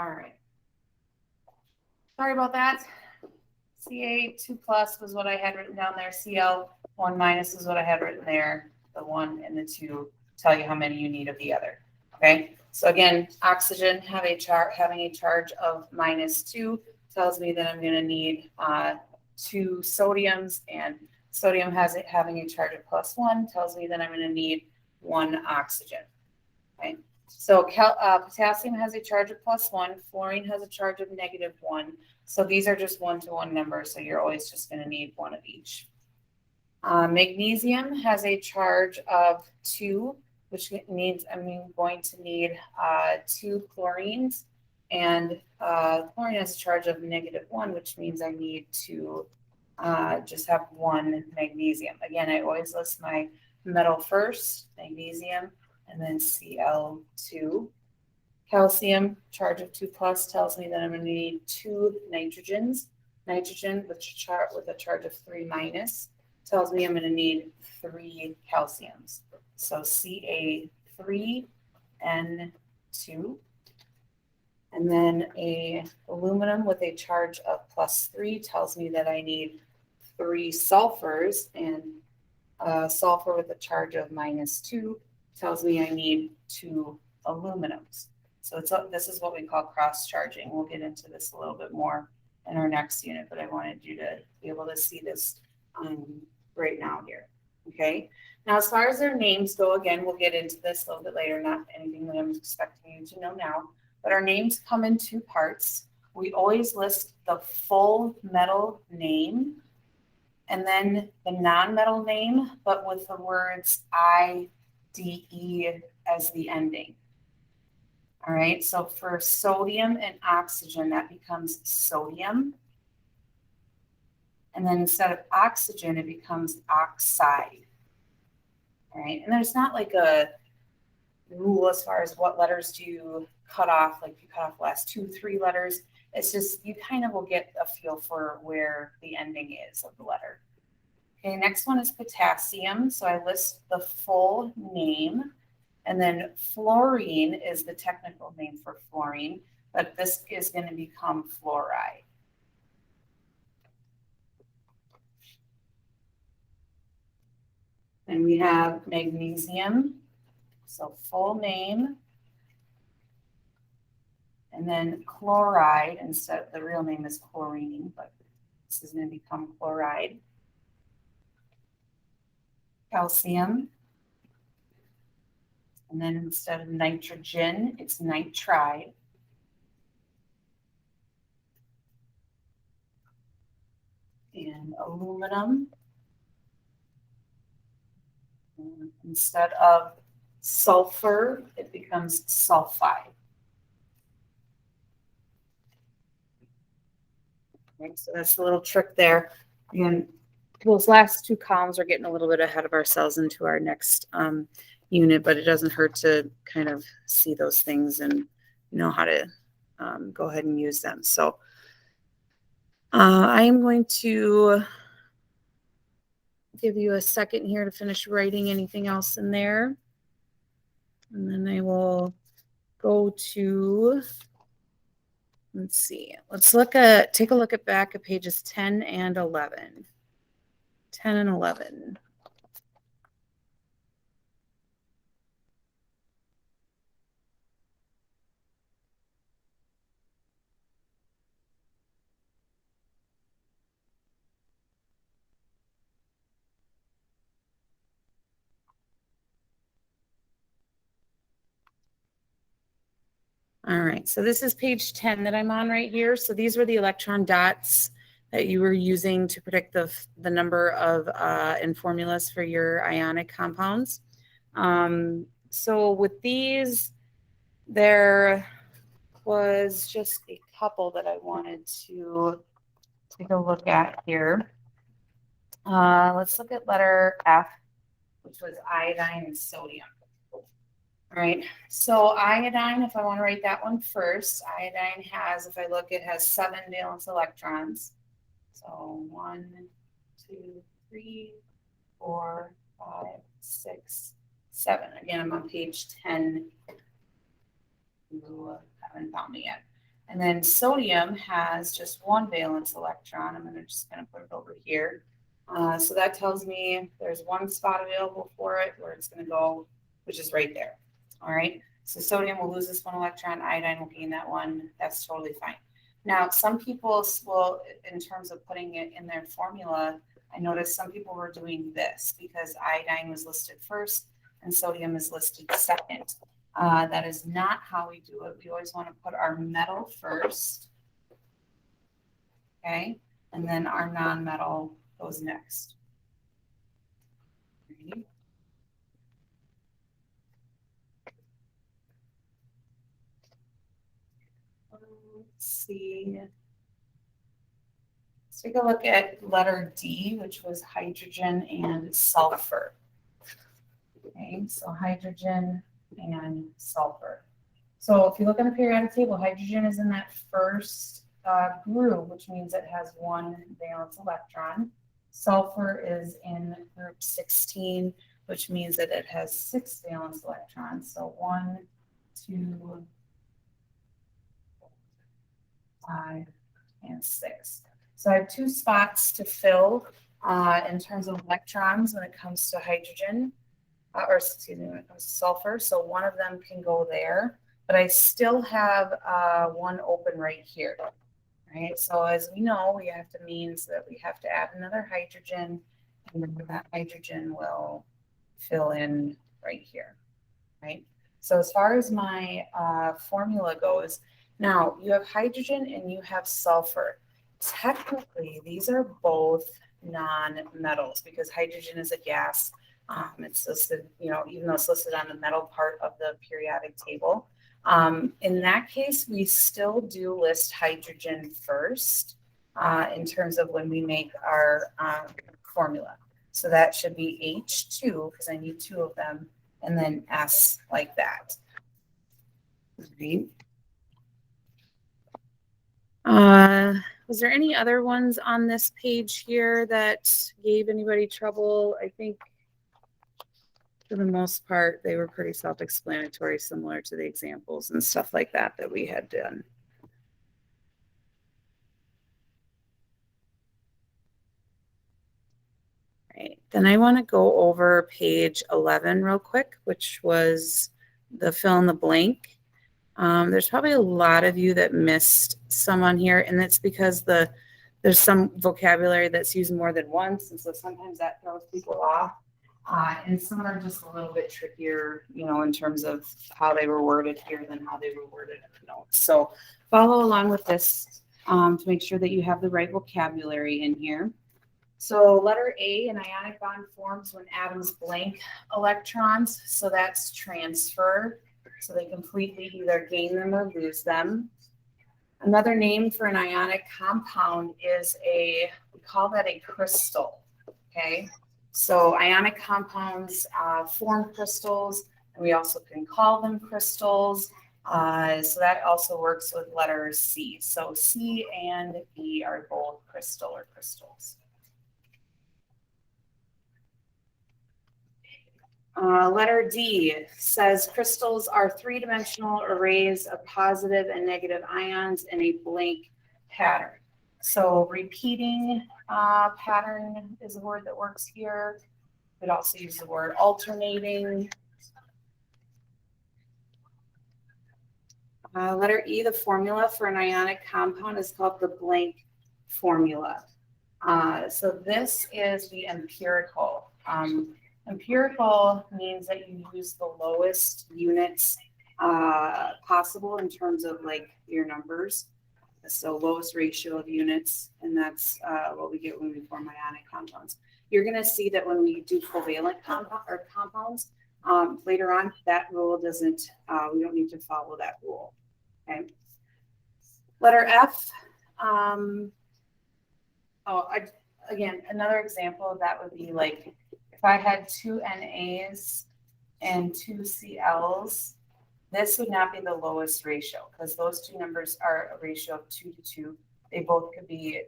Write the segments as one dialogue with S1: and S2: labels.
S1: All right. Sorry about that. Ca 2 plus was what I had written down there. Cl 1 minus is what I had written there. The 1 and the 2 tell you how many you need of the other. Okay. So again, oxygen having a charge of -2 tells me that I'm going to need 2 sodiums, and sodium having a charge of +1 tells me that I'm going to need 1 oxygen. Okay. So potassium has a charge of +1, fluorine has a charge of -1. So these are just one-to-one numbers, so you're always just going to need 1 of each. Magnesium has a charge of 2, which means I'm going to need 2 chlorines, and chlorine has a charge of -1, which means I need to just have 1 magnesium. Again, I always list my metal first, magnesium, and then Cl2. Calcium, charge of 2 plus, tells me that I'm going to need 2 nitrogens. Nitrogen with a charge of 3 minus tells me I'm going to need 3 calciums. So Ca3N2. And then a aluminum with a charge of +3 tells me that I need 3 sulfurs, and sulfur with a charge of -2 tells me I need 2 aluminums. So this is what we call cross-charging. We'll get into this a little bit more in our next unit, but I wanted you to be able to see this right now here. Okay. Now, as far as their names go, again, we'll get into this a little bit later, not anything that I'm expecting you to know now, but our names come in 2 parts. We always list the full metal name and then the non-metal name, but with the words IDE as the ending. All right, so for sodium and oxygen, that becomes sodium. And then instead of oxygen, it becomes oxide. All right, and there's not like a rule as far as what letters do you cut off, like you cut off the last 2, 3 letters. It's just you kind of will get a feel for where the ending is of the letter. Okay, next one is potassium. So I list the full name. And then fluorine is the technical name for fluorine, but this is going to become fluoride. Then we have magnesium, so full name, and then chloride, instead the real name is chlorine, but this is going to become chloride. Calcium, and then instead of nitrogen, it's nitride. And aluminum, and instead of sulfur, it becomes sulfide. Okay, so that's the little trick there. And those last 2 columns are getting a little bit ahead of ourselves into our next unit, but it doesn't hurt to kind of see those things and know how to go ahead and use them. So I am going to give you a second here to finish writing anything else in there. And then I will go to, let's see, take a look at back at pages 10 and 11. 10 and 11. All right, so this is page 10 that I'm on right here. So these were the electron dots that you were using to predict the number of and formulas for your ionic compounds. So with these, there was just a couple that I wanted to take a look at here. Let's look at letter F, which was iodine and sodium. All right, so iodine, if I want to write that one first, iodine has, if I look, it has 7 valence electrons. So 1, 2, 3, 4, 5, 6, 7. Again, I'm on page 10. You haven't found me yet. And then sodium has just one valence electron. I'm just gonna put it over here. So that tells me there's one spot available for it where it's gonna go, which is right there. All right. So sodium will lose this one electron, iodine will gain that one. That's totally fine. Now, some people will, in terms of putting it in their formula, I noticed some people were doing this because iodine was listed first and sodium is listed second. That is not how we do it. We always want to put our metal first, okay? And then our non-metal goes next. Ready? Let's see. Let's take a look at letter D, which was hydrogen and sulfur. Okay, so hydrogen and sulfur. So if you look on the periodic table, hydrogen is in that first group, which means it has one valence electron. Sulfur is in group 16, which means that it has 6 valence electrons. So 1, 2, 5, and 6. So I have 2 spots to fill in terms of electrons when it comes to hydrogen, or excuse me, when it comes to sulfur. So one of them can go there, but I still have one open right here. Right. So as we know, we have to means that we have to add another hydrogen, and then that hydrogen will fill in right here. Right. So as far as my formula goes, now you have hydrogen and you have sulfur. Technically, these are both non-metals because hydrogen is a gas. It's listed, even though it's listed on the metal part of the periodic table. In that case, we still do list hydrogen first in terms of when we make our formula. So that should be H2 because I need 2 of them, and then S like that. Right. Was there any other ones on this page here that gave anybody trouble? I think for the most part, they were pretty self-explanatory, similar to the examples and stuff like that that we had done. Right. Then I want to go over page 11 real quick, which was the fill in the blank. There's probably a lot of you that missed some on here, and that's because there's some vocabulary that's used more than once, and so sometimes that throws people off. And some are just a little bit trickier, in terms of how they were worded here than how they were worded in the notes. So follow along with this to make sure that you have the right vocabulary in here. So letter A, an ionic bond forms when atoms blank electrons. So that's transfer. So they completely either gain them or lose them. Another name for an ionic compound is we call that a crystal. Okay. So ionic compounds form crystals, and we also can call them crystals. So that also works with letter C. So C and B are both crystal or crystals. Letter D says crystals are 3-dimensional arrays of positive and negative ions in a blank pattern. So repeating pattern is a word that works here. We'd also use the word alternating. Letter E, the formula for an ionic compound is called the blank formula. So this is the empirical. Empirical means that you use the lowest units possible in terms of like your numbers. So lowest ratio of units, and that's what we get when we form ionic compounds. You're going to see that when we do covalent compounds, later on, that rule doesn't, we don't need to follow that rule. Okay. Letter F. Again, another example of that would be like if I had 2 NAs and 2 CLs, this would not be the lowest ratio because those 2 numbers are a ratio of 2 to 2. They both could be,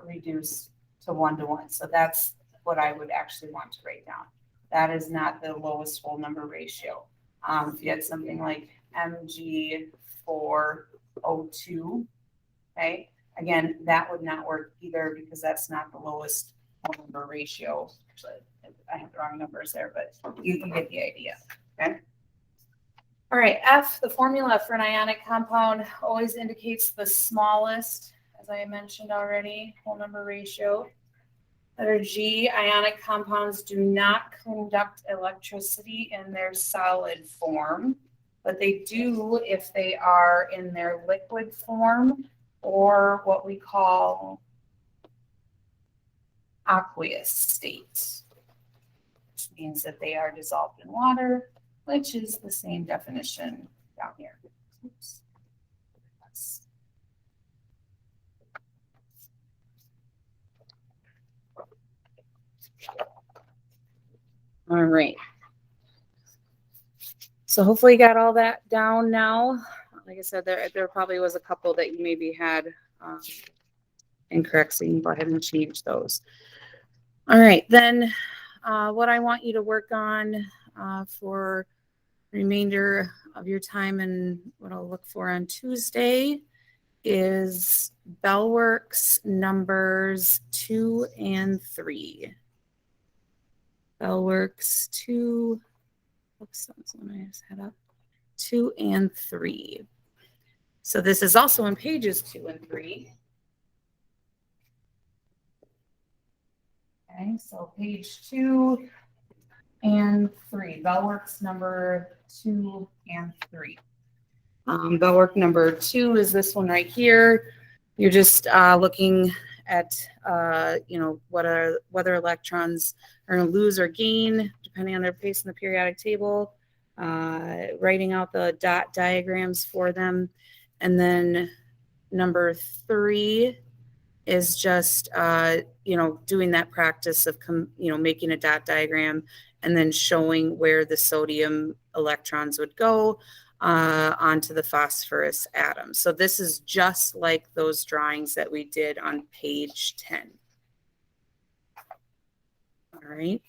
S1: reduced to 1 to 1. So that's what I would actually want to write down. That is not the lowest whole number ratio. If you had something like Mg for O2. Okay, again, that would not work either because that's not the lowest whole number ratio. Actually, I have the wrong numbers there, but you can get the idea. Okay. All right, F, the formula for an ionic compound always indicates the smallest, as I mentioned already, whole number ratio. Letter G, ionic compounds do not conduct electricity in their solid form, but they do if they are in their liquid form or what we call aqueous state, which means that they are dissolved in water, which is the same definition down here. Oops. All right. So hopefully you got all that down now. Like I said, there probably was a couple that you maybe had incorrect, so you can go ahead and change those. All right, then what I want you to work on for the remainder of your time and what I'll look for on Tuesday is Bellworks numbers 2 and 3. Bellworks 2. Oops, that's one I just had up. 2 and 3. So this is also in pages 2 and 3. Okay, so page 2 and 3. Bellworks number 2 and 3. Bellwork number 2 is this one right here. You're just looking at whether electrons are going to lose or gain depending on their place in the periodic table, writing out the dot diagrams for them. And then number 3 is just, doing that practice of, making a dot diagram and then showing where the sodium electrons would go onto the phosphorus atom. So this is just like those drawings that we did on page 10. All right.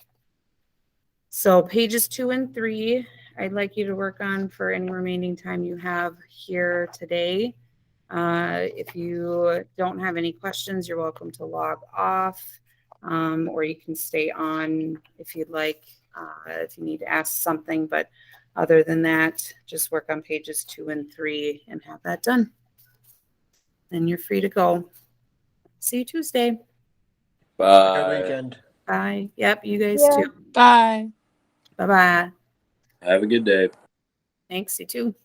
S1: So pages 2 and 3, I'd like you to work on for any remaining time you have here today. If you don't have any questions, you're welcome to log off, or you can stay on if you'd like, if you need to ask something. But other than that, just work on pages 2 and 3 and have that done. Then you're free to go. See you Tuesday.
S2: Bye.
S3: Good weekend.
S1: Bye. Yep, you guys too.
S4: Bye.
S1: Bye-bye.
S2: Have a good day.
S1: Thanks, you too.